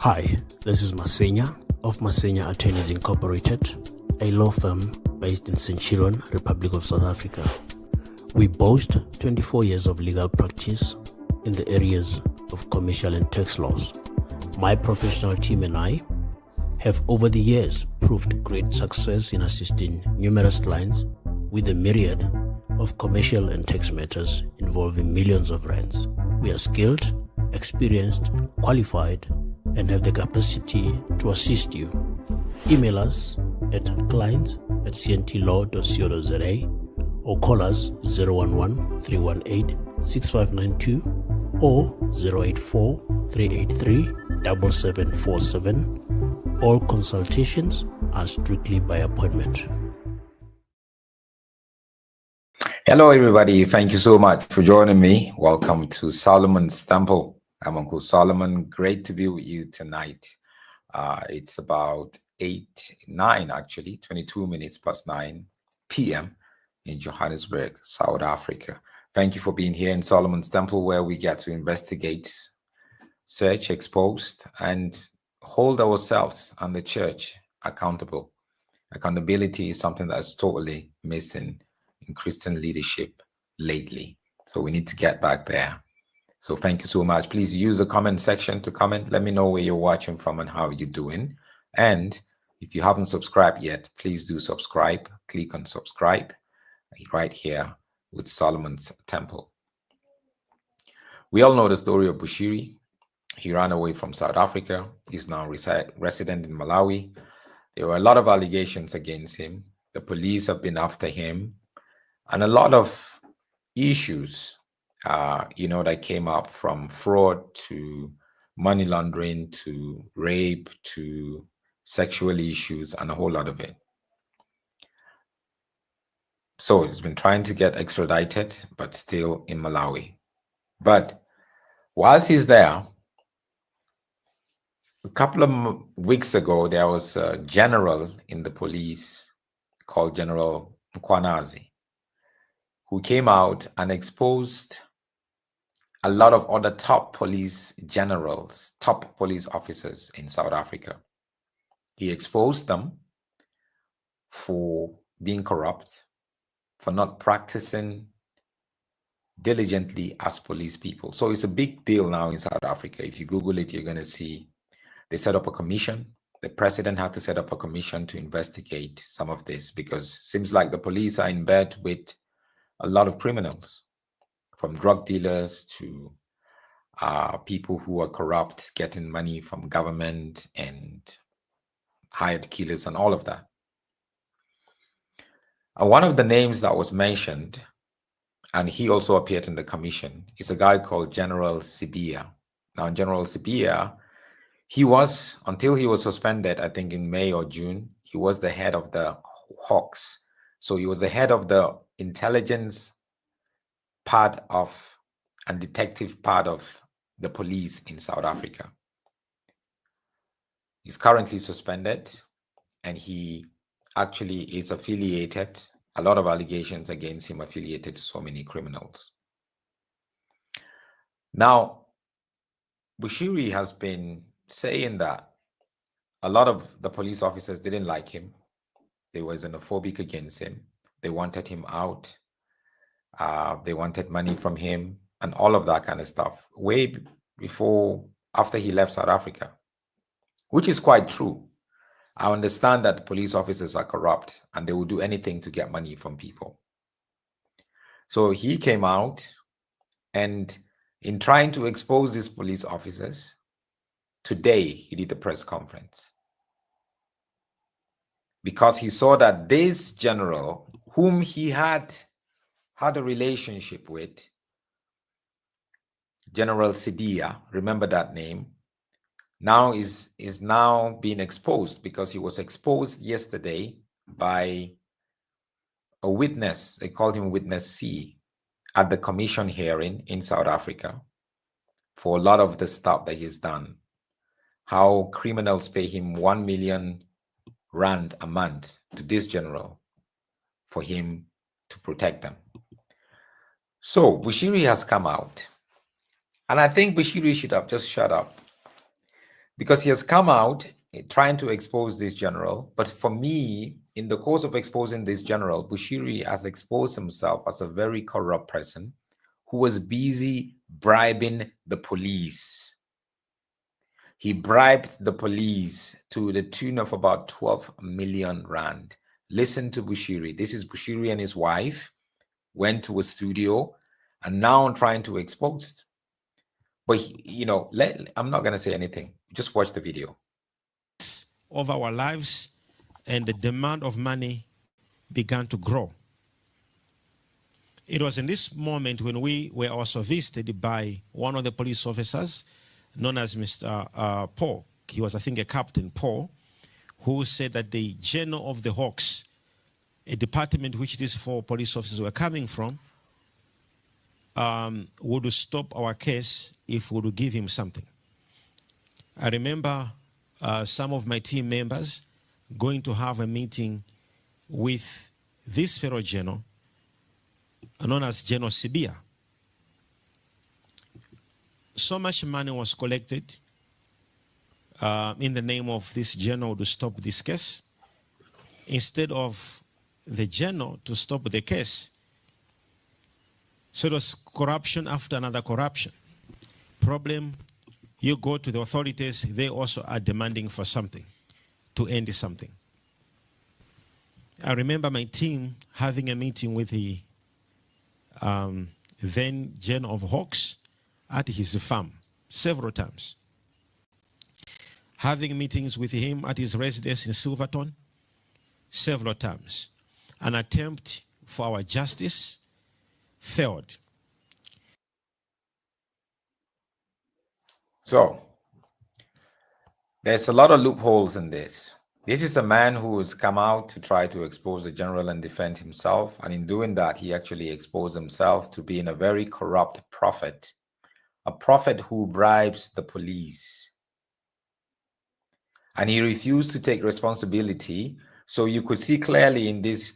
Hi, this is Masenya of Masenya Attorneys Incorporated, a law firm based in Centurion, Republic of South Africa. We boast 24 years of legal practice in the areas of commercial and tax laws. My professional team and I have over the years proved great success in assisting numerous clients with a myriad of commercial and tax matters involving millions of rands. We are skilled, experienced, qualified, and have the capacity to assist you. Email us at clients@cntlaw.co.za or call us 011-318-6592 or 084-383-7747. All consultations are strictly by appointment. Hello, everybody. Thank you so much for joining me. Welcome to Solomon's Temple. I'm Uncle Solomon. Great to be with you tonight. It's about 22 minutes past 9 p.m. in Johannesburg, South Africa. Thank you for being here in Solomon's Temple, where we get to investigate, search, expose, and hold ourselves and the church accountable. Accountability is something that's totally missing in Christian leadership lately. So we need to get back there. So thank you so much. Please use the comment section to comment. Let me know where you're watching from and how you're doing. And if you haven't subscribed yet, please do subscribe. Click on subscribe right here with Solomon's Temple. We all know the story of Bushiri. He ran away from South Africa. He's now resident in Malawi. There were a lot of allegations against him. The police have been after him. And a lot of issues that came up, from fraud to money laundering to rape to sexual issues and a whole lot of it. So he's been trying to get extradited, but still in Malawi. But whilst he's there, a couple of weeks ago, there was a general in the police called General Mkwanazi, who came out and exposed a lot of other top police generals, top police officers in South Africa. He exposed them for being corrupt, for not practicing diligently as police people. So it's a big deal now in South Africa. If you Google it, you're going to see they set up a commission. The president had to set up a commission to investigate some of this, because it seems like the police are in bed with a lot of criminals, from drug dealers to people who are corrupt, getting money from government and hired killers and all of that. One of the names that was mentioned, and he also appeared in the commission, is a guy called General Sibiya. Now, General Sibiya, he was, until he was suspended, I think in May or June, he was the head of the Hawks. So he was the head of the intelligence part of and detective part of the police in South Africa. He's currently suspended, and he actually is affiliated, a lot of allegations against him, affiliated to so many criminals. Now, Bushiri has been saying that a lot of the police officers didn't like him. They were xenophobic against him. They wanted him out. They wanted money from him and all of that kind of stuff way after he left South Africa, which is quite true. I understand that police officers are corrupt and they will do anything to get money from people. So he came out, and in trying to expose these police officers, today he did a press conference, because he saw that this general, whom he had a relationship with, General Sibiya, remember that name, now is now being exposed, because he was exposed yesterday by a witness. They called him Witness C at the commission hearing in South Africa for a lot of the stuff that he's done. How criminals pay him 1 million rand a month to this general for him to protect them. So Bushiri has come out, and I think Bushiri should have just shut up. because he has come out trying to expose this general. But for me, in the course of exposing this general, Bushiri has exposed himself as a very corrupt person who was busy bribing the police. He bribed the police to the tune of about 12 million rand. Listen to Bushiri. This is Bushiri and his wife went to a studio and now trying to expose. But, I'm not going to say anything. Just watch the video. Of our lives, and the demand of money began to grow. It was in this moment when we were also visited by one of the police officers known as Mr. Paul. He was, I think, a Captain Paul, who said that the General of the Hawks, a department which these 4 police officers were coming from, would stop our case if we would give him something. I remember some of my team members going to have a meeting with this fellow general, known as General Sibia. So much money was collected in the name of this general to stop this case. Instead of the general to stop the case, so it was corruption after another corruption. Problem, you go to the authorities, they also are demanding for something, to end something. I remember my team having a meeting with the then General of Hawks at his farm several times. Having meetings with him at his residence in Silverton several times. An attempt for our justice failed. So, there's a lot of loopholes in this. This is a man who has come out to try to expose the general and defend himself. And in doing that, he actually exposed himself to being a very corrupt prophet, a prophet who bribes the police. And he refused to take responsibility. So you could see clearly in this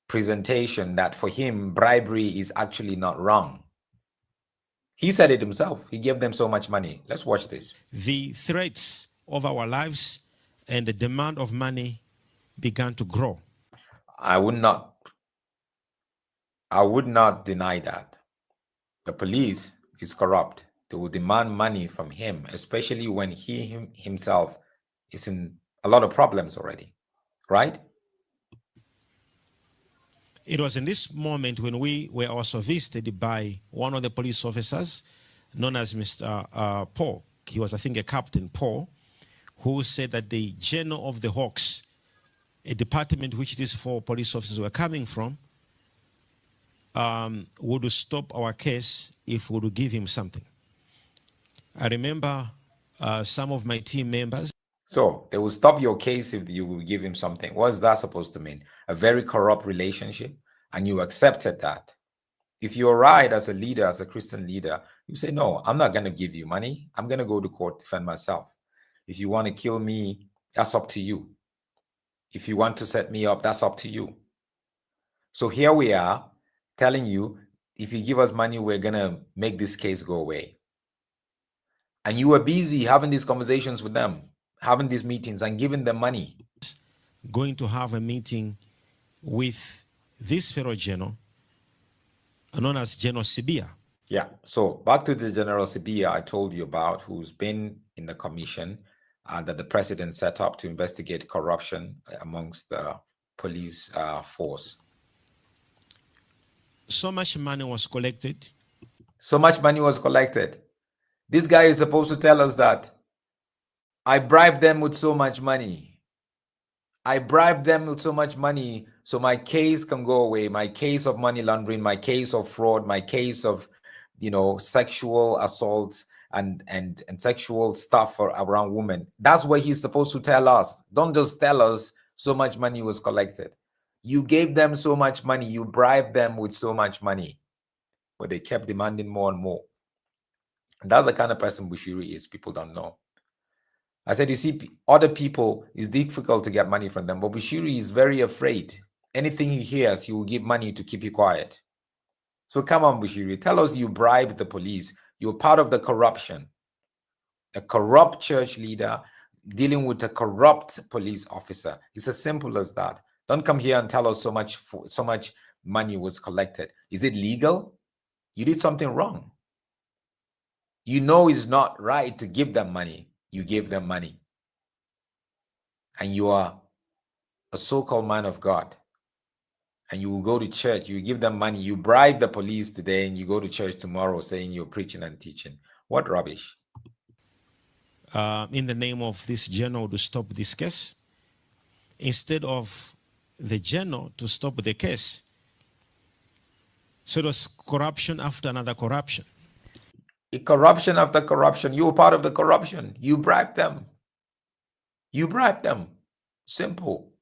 presentation that for him, bribery is actually not wrong. He said it himself. He gave them so much money. Let's watch this. The threats of our lives and the demand of money began to grow. I would not deny that. The police is corrupt. They will demand money from him, especially when he himself is in a lot of problems already, right? It was in this moment when we were also visited by one of the police officers known as Mr. Paul. He was, I think, a Captain Paul, who said that the General of the Hawks, a department which these 4 police officers were coming from, would stop our case if we would give him something. I remember some of my team members. So they will stop your case if you will give him something. What's that supposed to mean? A very corrupt relationship, and you accepted that. If you're right as a leader, as a Christian leader, you say, no, I'm not going to give you money. I'm going to go to court, defend myself. If you want to kill me, that's up to you. If you want to set me up, that's up to you. So here we are telling you, if you give us money, we're going to make this case go away. And you were busy having these conversations with them, having these meetings and giving them money. Going to have a meeting with this fellow general, known as General Sibia. Yeah, so back to the General Sibia I told you about, who's been in the commission that the president set up to investigate corruption amongst the police force. So much money was collected. So much money was collected. This guy is supposed to tell us that I bribed them with so much money. I bribed them with so much money so my case can go away. My case of money laundering, my case of fraud, my case of, sexual assault and sexual stuff around women. That's what he's supposed to tell us. Don't just tell us so much money was collected. You gave them so much money. You bribed them with so much money. But they kept demanding more and more. And that's the kind of person Bushiri is. People don't know. I said, you see, other people, it's difficult to get money from them. But Bushiri is very afraid. Anything he hears, he will give money to keep you quiet. So come on, Bushiri, tell us you bribed the police. You're part of the corruption. A corrupt church leader dealing with a corrupt police officer. It's as simple as that. Don't come here and tell us so much money was collected. Is it legal? You did something wrong. You know it's not right to give them money. You gave them money. And you are a so-called man of God. And you will go to church, you give them money, you bribe the police today, and you go to church tomorrow saying you're preaching and teaching. What rubbish. In the name of this general to stop this case, instead of the general to stop the case, so it was corruption after another corruption. Corruption after corruption. You were part of the corruption. You bribed them. You bribed them. Simple.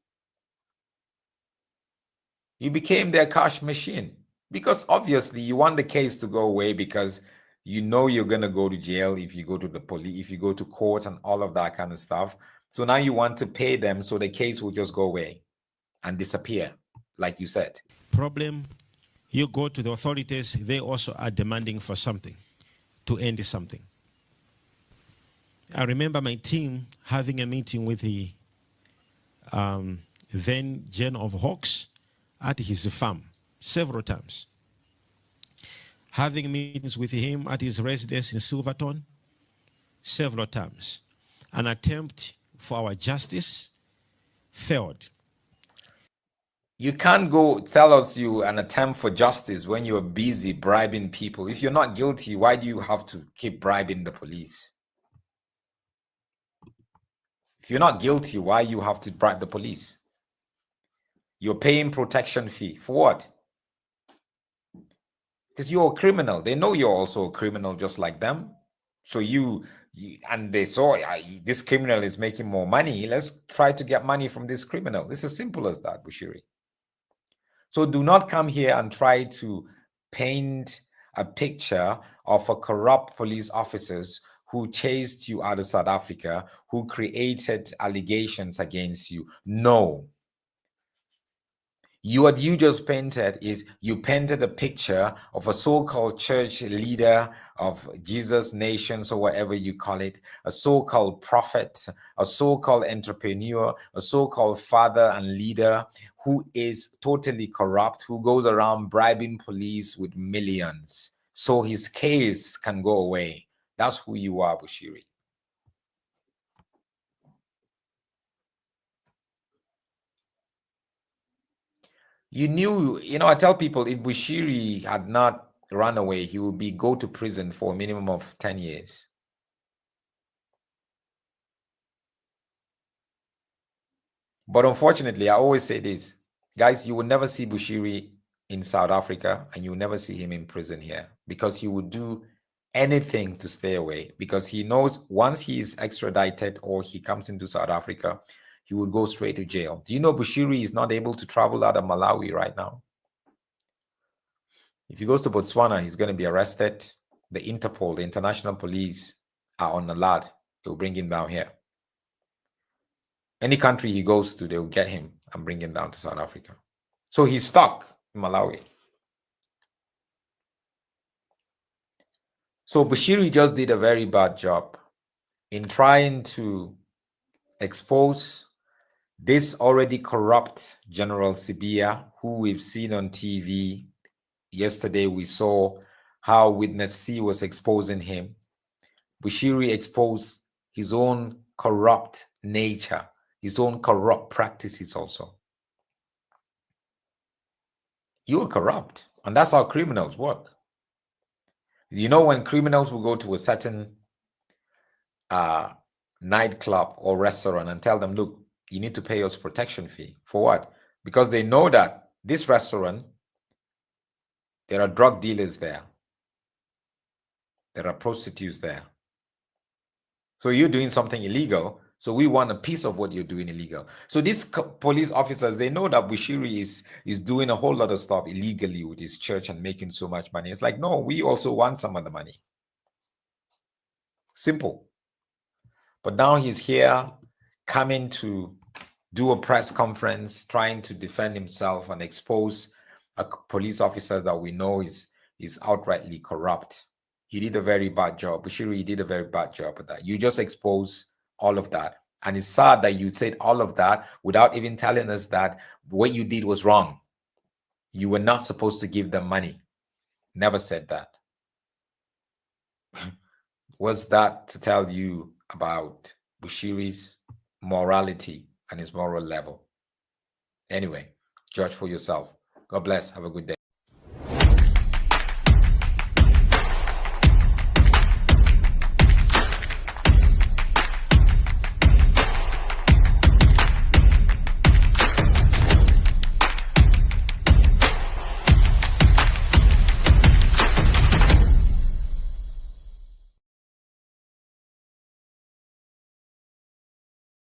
You became their cash machine because obviously you want the case to go away because you know you're going to go to jail if you go to the police, if you go to court and all of that kind of stuff. So now you want to pay them so the case will just go away and disappear, like you said. Problem, you go to the authorities, they also are demanding for something to end something. I remember my team having a meeting with the then General of Hawks at his farm several times. Having meetings with him at his residence in Silverton several times. An attempt for our justice failed. You can't go tell us you an attempt for justice when you're busy bribing people. If you're not guilty, why do you have to keep bribing the police? If you're not guilty, why you have to bribe the police? You're paying protection fee. For what? Because you're a criminal. They know you're also a criminal just like them. So and they saw this criminal is making more money. Let's try to get money from this criminal. It's as simple as that, Bushiri. So do not come here and try to paint a picture of a corrupt police officers who chased you out of South Africa, who created allegations against you. No. What you just painted is you painted a picture of a so-called church leader of Jesus nations or whatever you call it, a so-called prophet, a so-called entrepreneur, a so-called father and leader who is totally corrupt, who goes around bribing police with millions so his case can go away. That's who you are, Bushiri. You knew, I tell people if Bushiri had not run away, he would go to prison for a minimum of 10 years. But unfortunately, I always say this, guys, you will never see Bushiri in South Africa and you will never see him in prison here because he would do anything to stay away because he knows once he is extradited or he comes into South Africa, he would go straight to jail. Do you know Bushiri is not able to travel out of Malawi right now? If he goes to Botswana, he's going to be arrested. The Interpol, the international police, are on alert. They will bring him down here. Any country he goes to, they will get him and bring him down to South Africa. So he's stuck in Malawi. So Bushiri just did a very bad job in trying to expose this already corrupt General Sibia, who we've seen on TV. Yesterday, we saw how Witness C was exposing him. Bushiri exposed his own corrupt nature, his own corrupt practices also. You are corrupt, and that's how criminals work. You know, when criminals will go to a certain nightclub or restaurant and tell them, look, you need to pay us protection fee. For what? Because they know that this restaurant, there are drug dealers there. There are prostitutes there. So you're doing something illegal. So we want a piece of what you're doing illegal. So these police officers, they know that Bushiri is doing a whole lot of stuff illegally with his church and making so much money. It's like, no, we also want some of the money. Simple. But now he's here coming to do a press conference, trying to defend himself and expose a police officer that we know is outrightly corrupt. You did a very bad job. Bushiri, you did a very bad job at that. You just exposed all of that. And it's sad that you said all of that without even telling us that what you did was wrong. You were not supposed to give them money. Never said that. Was that to tell you about Bushiri's morality and his moral level? Anyway, judge for yourself. God bless. Have a good day.